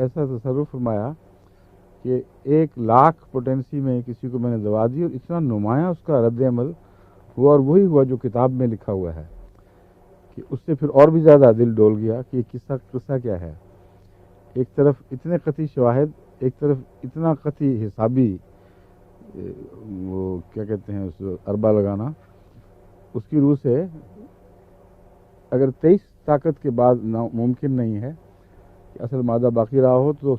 ایسا تصرف فرمایا کہ 1,00,000 پوٹینسی میں کسی کو میں نے دوا دی اور اتنا نمایاں اس کا رد عمل ہوا، اور وہی ہوا جو کتاب میں لکھا ہوا ہے کہ اس سے پھر اور بھی زیادہ دل ڈول گیا کہ یہ قصہ کیا ہے. ایک طرف اتنے قطعی شواہد، ایک طرف اتنا قطعی حسابی وہ کیا کہتے ہیں اس اربا لگانا، اس کی روح سے اگر 23 طاقت کے بعد ممکن نہیں ہے کہ اصل مادہ باقی رہا ہو، تو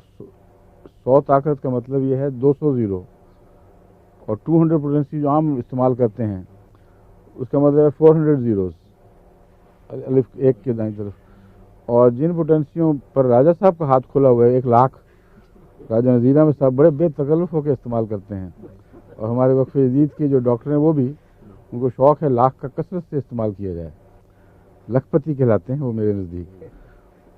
100 طاقت کا مطلب یہ ہے 200 زیرو، اور 200 پوٹینسی جو عام استعمال کرتے ہیں اس کا مطلب ہے 400 زیروز الف ایک کے دائیں طرف. اور جن پوٹینسیوں پر راجہ صاحب کا ہاتھ کھلا ہوا ہے 1,00,000 راجہ نذیرہ میں صاحب بڑے بے تکلف ہو کے استعمال کرتے ہیں، اور ہمارے وقف جدید کے جو ڈاکٹر ہیں وہ بھی ان کو شوق ہے لاکھ کا کثرت سے استعمال کیا جائے، لکھپتی کہلاتے ہیں وہ میرے نزدیک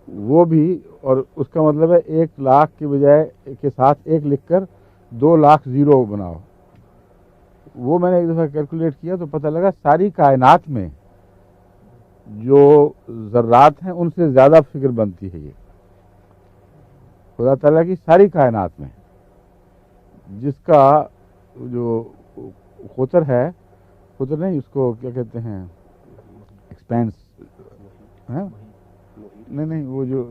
وہ بھی. اور اس کا مطلب ہے 1,00,000 کے بجائے کے ساتھ 1 لکھ کر 2,00,000 زیرو بناؤ. وہ میں نے ایک دفعہ کیلکولیٹ کیا تو پتہ لگا ساری کائنات میں جو ذرات ہیں ان سے زیادہ فگر بنتی ہے یہ خدا تعالیٰ کی ساری کائنات میں، جس کا جو قطر ہے، قطر نہیں اس کو کیا کہتے ہیں ایکسپینس، نہیں وہ جو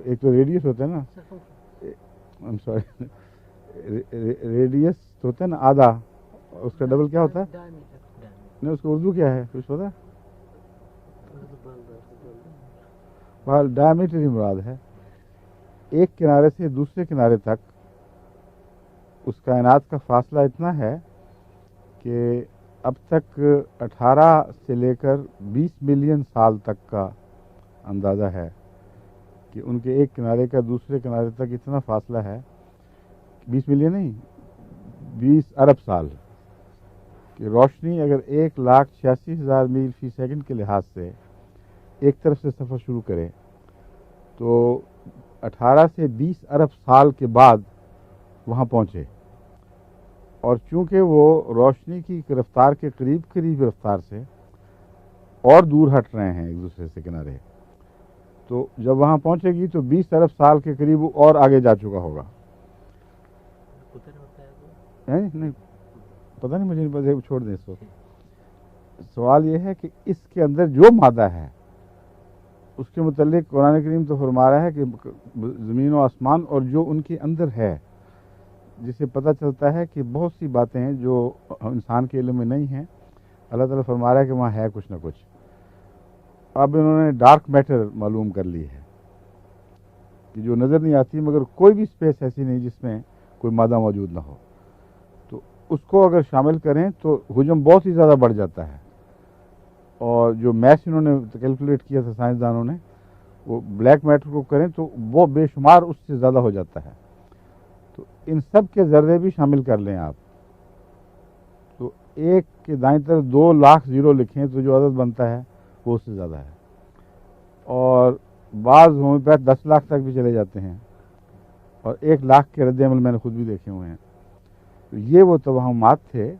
ایک تو ریڈیس ہوتا ہے نا، سوری ریڈیس ہوتا ہے نا آدھا، اس کا ڈبل کیا ہوتا ہے؟ نہیں اس کو اردو کیا ہے کچھ ہوتا ہے؟ ڈائمیٹر ہی مراد ہے. ایک کنارے سے دوسرے کنارے تک اس کائنات کا فاصلہ اتنا ہے کہ اب تک 18 سے لے کر 20 ملین سال تک کا اندازہ ہے کہ ان کے ایک کنارے کا دوسرے کنارے تک اتنا فاصلہ ہے، 20 ملین نہیں 20 ارب سال، کہ روشنی اگر 1,86,000 میل فی سیکنڈ کے لحاظ سے ایک طرف سے سفر شروع کرے تو 18 سے 20 ارب سال کے بعد وہاں پہنچے. اور چونکہ وہ روشنی کی رفتار کے قریب رفتار سے اور دور ہٹ رہے ہیں ایک دوسرے سے کنارے، تو جب وہاں پہنچے گی تو 20 ارب سال کے قریب اور آگے جا چکا ہوگا. نہیں پتہ نہیں مجھے چھوڑ دیں اس کو. سوال یہ ہے کہ اس کے اندر جو مادہ ہے اس کے متعلق قرآن کریم تو فرما رہا ہے کہ زمین و آسمان اور جو ان کے اندر ہے، جس سے پتہ چلتا ہے کہ بہت سی باتیں ہیں جو انسان کے علم میں نہیں ہیں، اللہ تعالیٰ فرما رہا ہے کہ وہاں ہے کچھ نہ کچھ. اب انہوں نے ڈارک میٹر معلوم کر لی ہے کہ جو نظر نہیں آتی، مگر کوئی بھی اسپیس ایسی نہیں جس میں کوئی مادہ موجود نہ ہو. تو اس کو اگر شامل کریں تو حجم بہت ہی زیادہ بڑھ جاتا ہے. اور جو میتھ انہوں نے کیلکولیٹ کیا تھا سائنسدانوں نے، وہ بلیک میٹر کو کریں تو وہ بے شمار اس سے زیادہ ہو جاتا ہے. تو ان سب کے ذرے بھی شامل کر لیں آپ، تو ایک کے دائیں طرف 2,00,000 زیرو لکھیں تو جو عدد بنتا ہے وہ اس سے زیادہ ہے. اور بعض ہومیوپیتھ 10,00,000 تک بھی چلے جاتے ہیں، اور 1,00,000 کے رد عمل میں نے خود بھی دیکھے ہوئے ہیں. تو یہ وہ توہمات تھے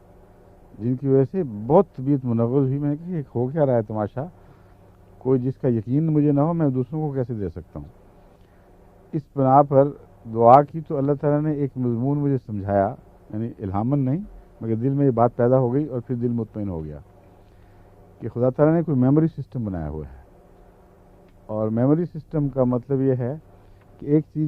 جن کی وجہ سے بہت طبیعت منغص ہوئی. میں نے کہا ہو کیا رہا ہے تماشا، کوئی جس کا یقین مجھے نہ ہو میں دوسروں کو کیسے دے سکتا ہوں. اس بنا پر دعا کی تو اللہ تعالیٰ نے ایک مضمون مجھے سمجھایا، یعنی الہامن نہیں مگر دل میں یہ بات پیدا ہو گئی، اور پھر دل مطمئن ہو گیا کہ خدا تعالیٰ نے کوئی میموری سسٹم بنایا ہوا ہے. اور میموری سسٹم کا مطلب یہ ہے کہ ایک چیز